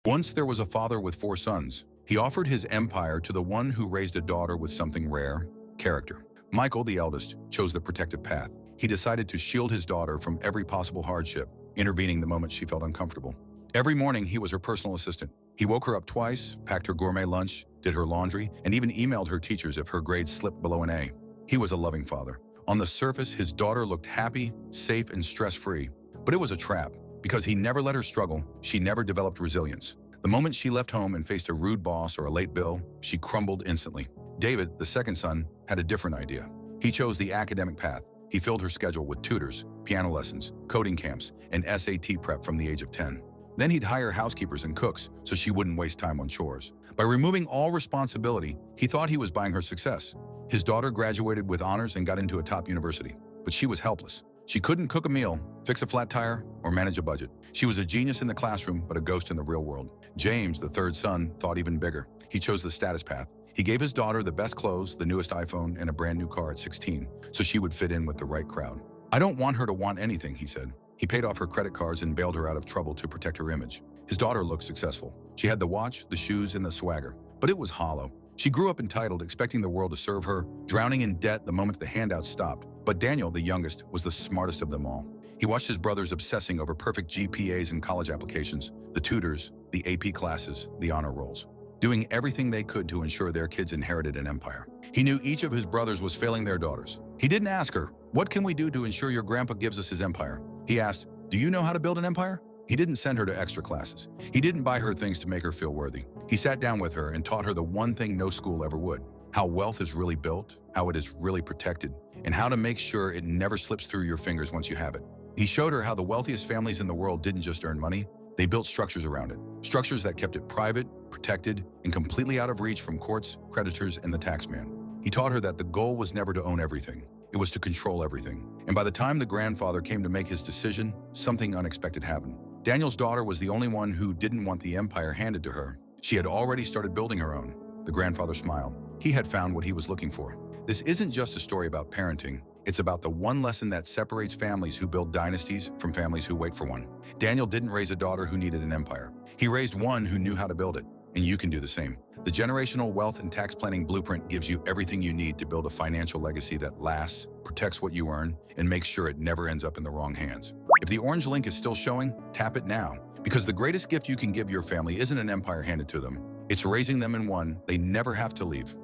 Once there was a father with 4 sons. He offered his empire to the one who raised a daughter with something rare: character. Michael, the eldest, chose the protective path. He decided to shield his daughter from every possible hardship, intervening the moment she felt uncomfortable. Every morning, he was her personal assistant. He woke her up twice, packed her gourmet lunch, did her laundry, and even emailed her teachers if her grades slipped below an A. He was a loving father. On the surface, his daughter looked happy, safe, and stress-free. But it was a trap. Because he never let her struggle, she never developed resilience. The moment she left home and faced a rude boss or a late bill, she crumbled instantly. David, the second son, had a different idea. He chose the academic path. He filled her schedule with tutors, piano lessons, coding camps, and SAT prep from the age of 10. Then he'd hire housekeepers and cooks so she wouldn't waste time on chores. By removing all responsibility, he thought he was buying her success. His daughter graduated with honors and got into a top university, but she was helpless. She couldn't cook a meal, fix a flat tire, or manage a budget. She was a genius in the classroom, but a ghost in the real world. James, the third son, thought even bigger. He chose the status path. He gave his daughter the best clothes, the newest iPhone, and a brand new car at 16, so she would fit in with the right crowd. "I don't want her to want anything," he said. He paid off her credit cards and bailed her out of trouble to protect her image. His daughter looked successful. She had the watch, the shoes, and the swagger. But it was hollow. She grew up entitled, expecting the world to serve her, drowning in debt the moment the handouts stopped. But Daniel, the youngest, was the smartest of them all. He watched his brothers obsessing over perfect GPAs and college applications, the tutors, the AP classes, the honor rolls, doing everything they could to ensure their kids inherited an empire. He knew each of his brothers was failing their daughters. He didn't ask her, "What can we do to ensure your grandpa gives us his empire?" He asked, "Do you know how to build an empire?" He didn't send her to extra classes. He didn't buy her things to make her feel worthy. He sat down with her and taught her the one thing no school ever would: how wealth is really built, how it is really protected, and how to make sure it never slips through your fingers once you have it. He showed her how the wealthiest families in the world didn't just earn money, they built structures around it. Structures that kept it private, protected, and completely out of reach from courts, creditors, and the taxman. He taught her that the goal was never to own everything. It was to control everything. And by the time the grandfather came to make his decision, something unexpected happened. Daniel's daughter was the only one who didn't want the empire handed to her. She had already started building her own. The grandfather smiled. He had found what he was looking for. This isn't just a story about parenting. It's about the one lesson that separates families who build dynasties from families who wait for one. Daniel didn't raise a daughter who needed an empire. He raised one who knew how to build it. And you can do the same. The generational wealth and tax planning blueprint gives you everything you need to build a financial legacy that lasts, protects what you earn, and makes sure it never ends up in the wrong hands. If the orange link is still showing, tap it now. Because the greatest gift you can give your family isn't an empire handed to them. It's raising them in one they never have to leave.